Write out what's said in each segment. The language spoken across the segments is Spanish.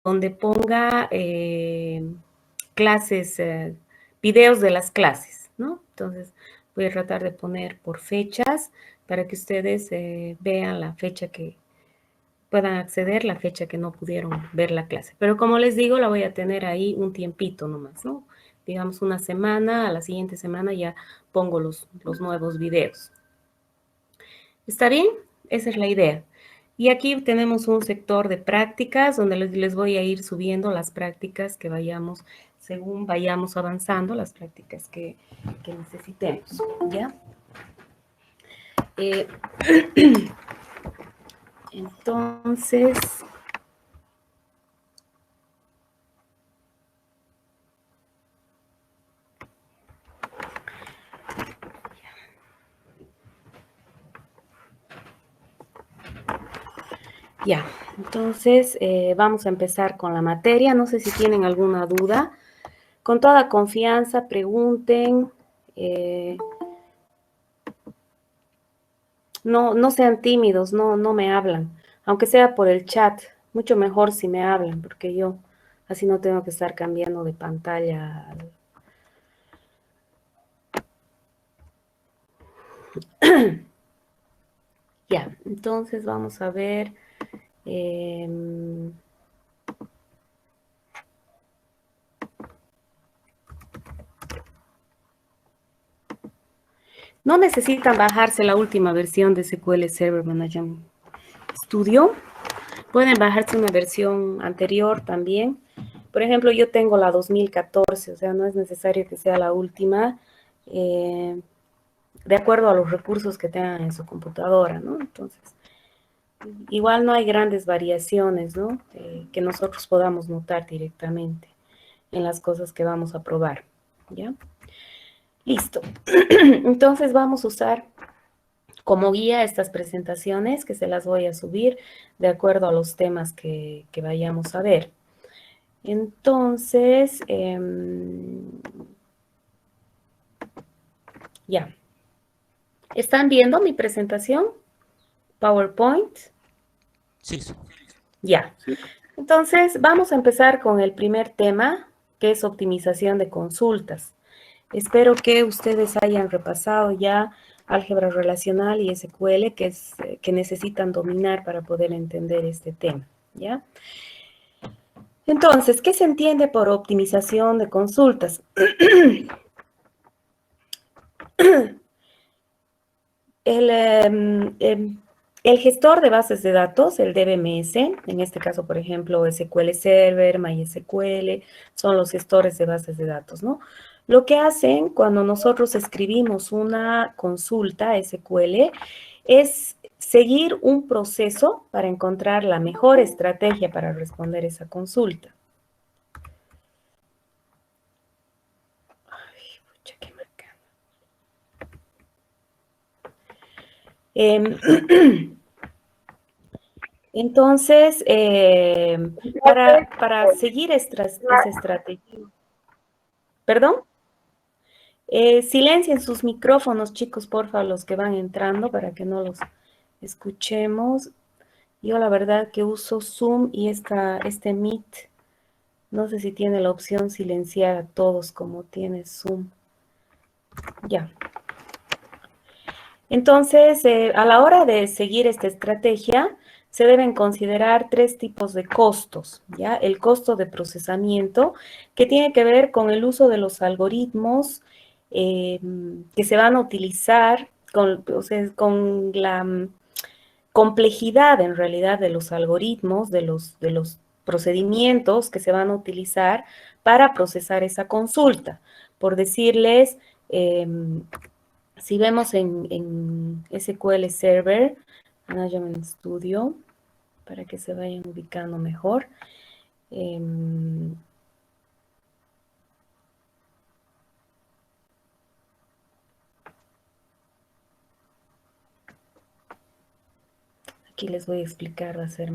donde ponga clases, videos de las clases, ¿no? Entonces voy a tratar de poner por fechas para que ustedes vean la fecha que puedan acceder, la fecha que no pudieron ver la clase. Pero como les digo, la voy a tener ahí un tiempito nomás, ¿no? Digamos una semana, a la siguiente semana ya pongo los nuevos videos. ¿Está bien? Esa es la idea. Y aquí tenemos un sector de prácticas donde les voy a ir subiendo las prácticas que vayamos, según vayamos avanzando, las prácticas que necesitemos, ¿ya? Entonces, ya, entonces vamos a empezar con la materia. No sé si tienen alguna duda. Con toda confianza, pregunten. No sean tímidos, no me hablan. Aunque sea por el chat, mucho mejor si me hablan, porque yo así no tengo que estar cambiando de pantalla. Ya, entonces vamos a ver. No necesitan bajarse la última versión de SQL Server Management Studio. Pueden bajarse una versión anterior también. Por ejemplo, yo tengo la 2014, o sea, no es necesario que sea la última, de acuerdo a los recursos que tengan en su computadora, ¿no? Entonces, igual no hay grandes variaciones, ¿no? Que nosotros podamos notar directamente en las cosas que vamos a probar, ¿ya? Listo. Entonces vamos a usar como guía estas presentaciones que se las voy a subir de acuerdo a los temas que vayamos a ver. Entonces, ya. ¿Están viendo mi presentación? PowerPoint. Sí, sí. Ya. Entonces, vamos a empezar con el primer tema, que es optimización de consultas. Espero que ustedes hayan repasado ya álgebra relacional y SQL, que necesitan dominar para poder entender este tema, ¿ya? Entonces, ¿qué se entiende por optimización de consultas? El gestor de bases de datos, el DBMS, en este caso, por ejemplo, SQL Server, MySQL, son los gestores de bases de datos, ¿no? Lo que hacen cuando nosotros escribimos una consulta SQL es seguir un proceso para encontrar la mejor estrategia para responder esa consulta. Ay, pucha, qué marca. Entonces, para seguir esa estrategia, ¿perdón? Silencien sus micrófonos, chicos, porfa, los que van entrando para que no los escuchemos. Yo la verdad que uso Zoom y este Meet, no sé si tiene la opción silenciar a todos como tiene Zoom. Ya. Entonces, a la hora de seguir esta estrategia, se deben considerar tres tipos de costos, ¿ya? El costo de procesamiento, que tiene que ver con el uso de los algoritmos que se van a utilizar, o sea, con la complejidad en realidad de los algoritmos, de los procedimientos que se van a utilizar para procesar esa consulta. Por decirles, si vemos en SQL Server, Management Studio, para que se vayan ubicando mejor. Aquí les voy a explicar, va a ser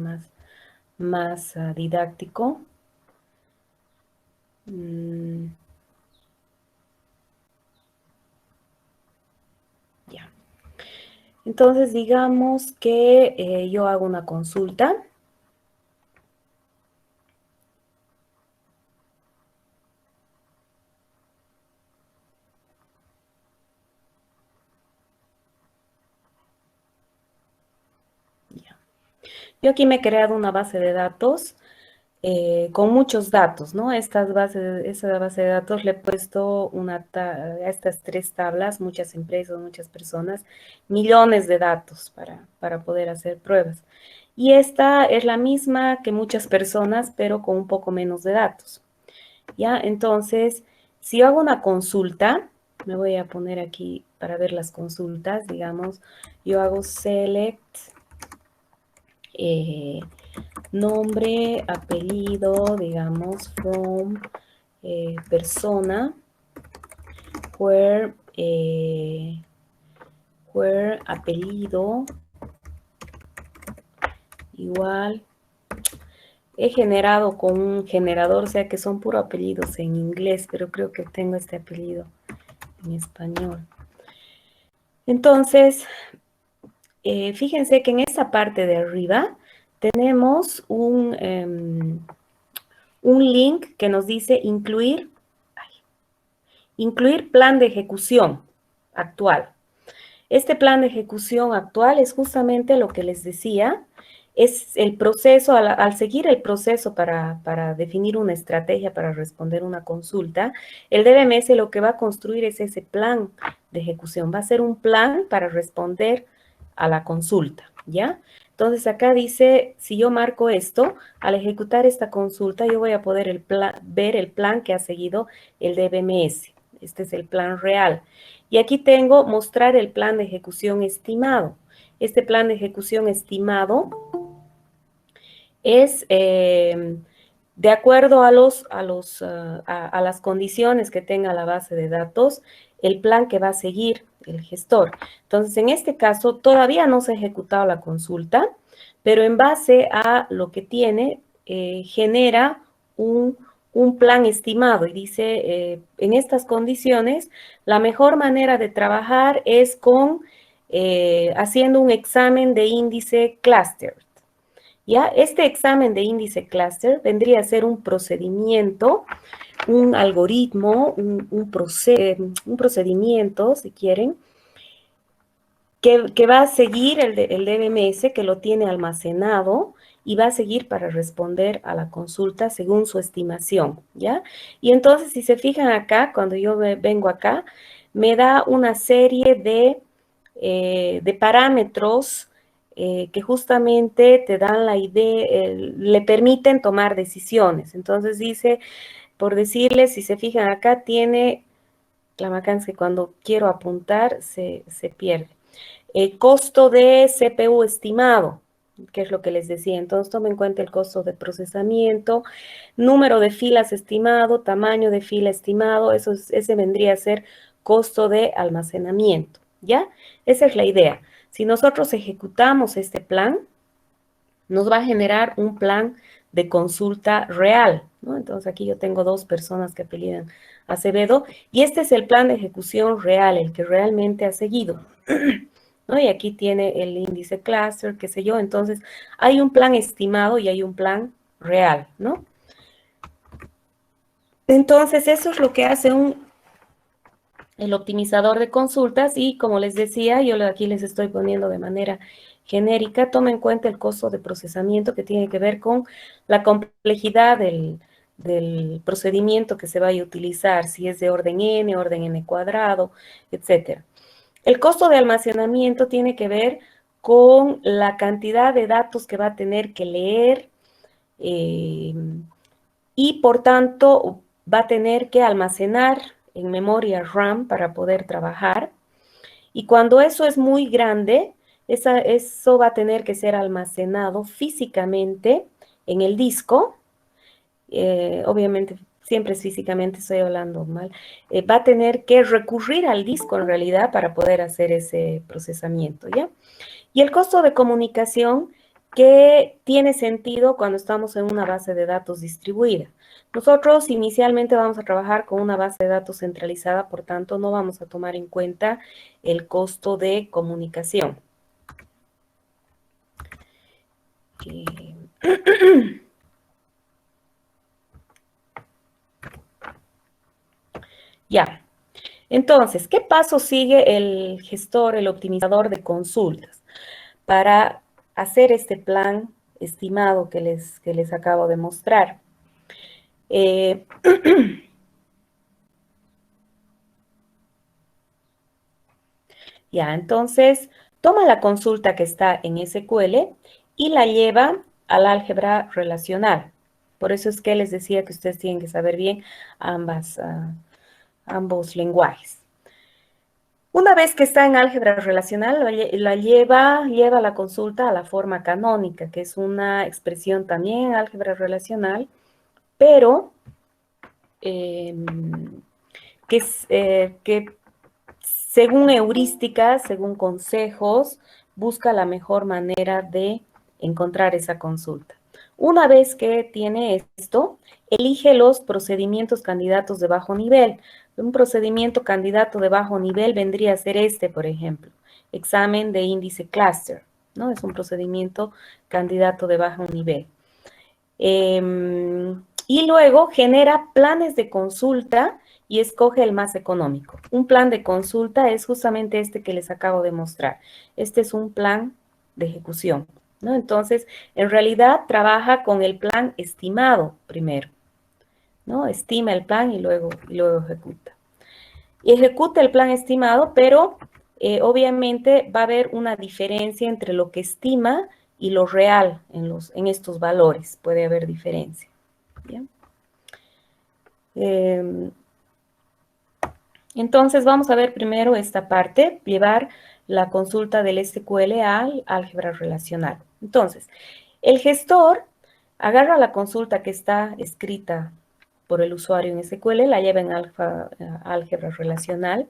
más didáctico. Ya. Entonces, digamos que yo hago una consulta. Yo aquí me he creado una base de datos con muchos datos, ¿no? Esa base de datos le he puesto a estas 3 tablas, muchas empresas, muchas personas, millones de datos para poder hacer pruebas. Y esta es la misma que muchas personas, pero con un poco menos de datos. ¿Ya? Entonces, si yo hago una consulta, me voy a poner aquí para ver las consultas, digamos, yo hago select nombre, apellido, digamos, from persona, where apellido, igual. He generado con un generador, o sea que son puro apellidos en inglés, pero creo que tengo este apellido en español. Entonces, fíjense que en esta parte de arriba tenemos un link que nos dice incluir plan de ejecución actual. Este plan de ejecución actual es justamente lo que les decía, es el proceso, al seguir el proceso para definir una estrategia para responder una consulta, el DBMS lo que va a construir es ese plan de ejecución, va a ser un plan para responder a la consulta, ¿ya? Entonces acá dice, si yo marco esto, al ejecutar esta consulta, yo voy a poder ver el plan que ha seguido el DBMS. Este es el plan real. Y aquí tengo mostrar el plan de ejecución estimado. Este plan de ejecución estimado es de acuerdo a las condiciones que tenga la base de datos, el plan que va a seguir el gestor. Entonces, en este caso, todavía no se ha ejecutado la consulta, pero en base a lo que tiene, genera un plan estimado y dice, en estas condiciones, la mejor manera de trabajar es haciendo un examen de índice cluster. ¿Ya? Este examen de índice cluster vendría a ser un procedimiento, un algoritmo, un procedimiento, si quieren, que va a seguir el DBMS, que lo tiene almacenado y va a seguir para responder a la consulta según su estimación, ¿ya? Y entonces, si se fijan acá, cuando yo vengo acá, me da una serie de parámetros que justamente te dan la idea, le permiten tomar decisiones. Entonces dice, por decirles, si se fijan acá, tiene, la macana es que cuando quiero apuntar se pierde. Costo de CPU estimado, que es lo que les decía. Entonces, tomen en cuenta el costo de procesamiento, número de filas estimado, tamaño de fila estimado, ese vendría a ser costo de almacenamiento, ¿ya? Esa es la idea. Si nosotros ejecutamos este plan, nos va a generar un plan de consulta real, ¿no? Entonces, aquí yo tengo 2 personas que apellidan Acevedo, y este es el plan de ejecución real, el que realmente ha seguido. ¿No? Y aquí tiene el índice cluster, qué sé yo. Entonces, hay un plan estimado y hay un plan real, ¿no? Entonces, eso es lo que hace el optimizador de consultas y, como les decía, yo aquí les estoy poniendo de manera genérica, toma en cuenta el costo de procesamiento que tiene que ver con la complejidad del procedimiento que se vaya a utilizar, si es de orden n cuadrado, etcétera. El costo de almacenamiento tiene que ver con la cantidad de datos que va a tener que leer y por tanto va a tener que almacenar en memoria RAM para poder trabajar. Y cuando eso es muy grande, eso va a tener que ser almacenado físicamente en el disco. Obviamente siempre es físicamente, estoy hablando mal, va a tener que recurrir al disco en realidad para poder hacer ese procesamiento, ¿ya? Y el costo de comunicación que tiene sentido cuando estamos en una base de datos distribuida. Nosotros inicialmente vamos a trabajar con una base de datos centralizada, por tanto no vamos a tomar en cuenta el costo de comunicación. Ya, entonces, ¿qué paso sigue el optimizador de consultas para hacer este plan estimado que les acabo de mostrar. Ya, entonces, toma la consulta que está en SQL y la lleva al álgebra relacional. Por eso es que les decía que ustedes tienen que saber bien ambos lenguajes. Una vez que está en álgebra relacional, lleva la consulta a la forma canónica, que es una expresión también en álgebra relacional, pero que según heurísticas, según consejos, busca la mejor manera de encontrar esa consulta. Una vez que tiene esto, elige los procedimientos candidatos de bajo nivel. Un procedimiento candidato de bajo nivel vendría a ser este, por ejemplo, examen de índice cluster, ¿no? Es un procedimiento candidato de bajo nivel. Y luego genera planes de consulta y escoge el más económico. Un plan de consulta es justamente este que les acabo de mostrar. Este es un plan de ejecución, ¿no? Entonces, en realidad trabaja con el plan estimado primero, ¿no? Estima el plan y luego ejecuta. Y ejecuta el plan estimado, pero obviamente va a haber una diferencia entre lo que estima y lo real en estos valores. Puede haber diferencia. ¿Bien? Entonces vamos a ver primero esta parte, llevar la consulta del SQL al álgebra relacional. Entonces, el gestor agarra la consulta que está escrita por el usuario en SQL, la lleva en álgebra relacional.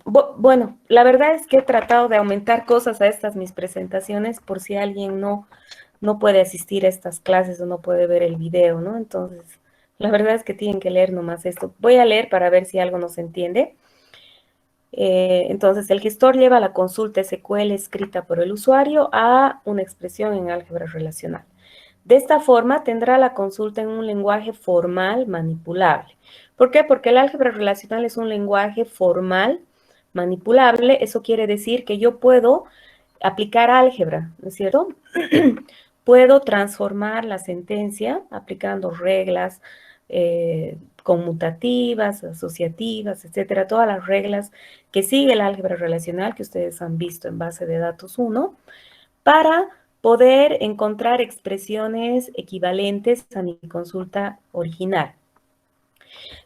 Bueno, la verdad es que he tratado de aumentar cosas a estas mis presentaciones por si alguien no puede asistir a estas clases o no puede ver el video, ¿no? Entonces, la verdad es que tienen que leer nomás esto. Voy a leer para ver si algo no se entiende. Entonces, el gestor lleva la consulta SQL escrita por el usuario a una expresión en álgebra relacional. De esta forma, tendrá la consulta en un lenguaje formal manipulable. ¿Por qué? Porque el álgebra relacional es un lenguaje formal manipulable. Eso quiere decir que yo puedo aplicar álgebra, ¿no es cierto? Puedo transformar la sentencia aplicando reglas conmutativas, asociativas, etcétera, todas las reglas que sigue el álgebra relacional que ustedes han visto en base de datos 1, para poder encontrar expresiones equivalentes a mi consulta original.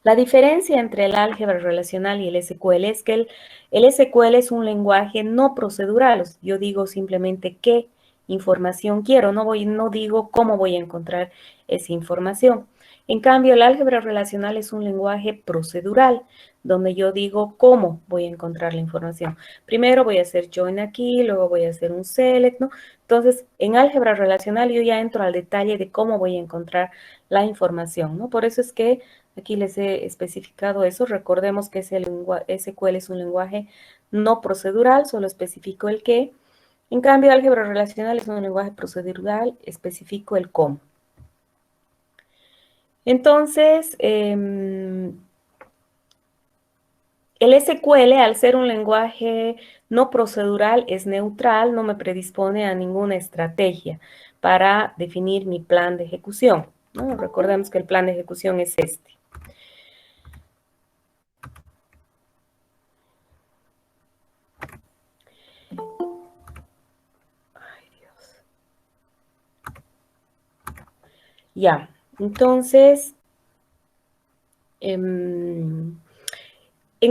La diferencia entre el álgebra relacional y el SQL es que el SQL es un lenguaje no procedural. Yo digo simplemente qué información quiero, no digo cómo voy a encontrar esa información. En cambio, el álgebra relacional es un lenguaje procedural, donde yo digo cómo voy a encontrar la información. Primero voy a hacer join aquí, luego voy a hacer un select, ¿no? Entonces, en álgebra relacional yo ya entro al detalle de cómo voy a encontrar la información, ¿no? Por eso es que aquí les he especificado eso. Recordemos que SQL es un lenguaje no procedural, solo especifico el qué. En cambio, álgebra relacional es un lenguaje procedural, especifico el cómo. Entonces, el SQL, al ser un lenguaje no procedural, es neutral, no me predispone a ninguna estrategia para definir mi plan de ejecución, ¿no? Recordemos que el plan de ejecución es este. Ya, entonces, en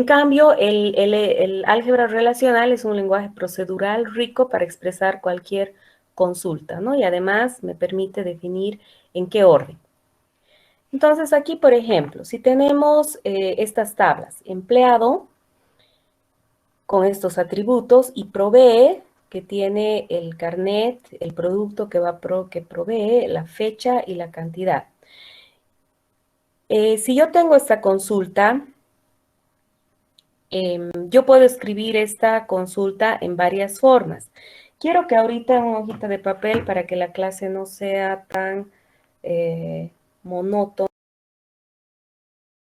cambio, el álgebra relacional es un lenguaje procedural rico para expresar cualquier consulta, ¿no? Y además me permite definir en qué orden. Entonces, aquí, por ejemplo, si tenemos estas tablas, empleado con estos atributos y provee, que tiene el carnet, el producto que provee, la fecha y la cantidad. Si yo tengo esta consulta, yo puedo escribir esta consulta en varias formas. Quiero que ahorita en una hojita de papel, para que la clase no sea tan monótona,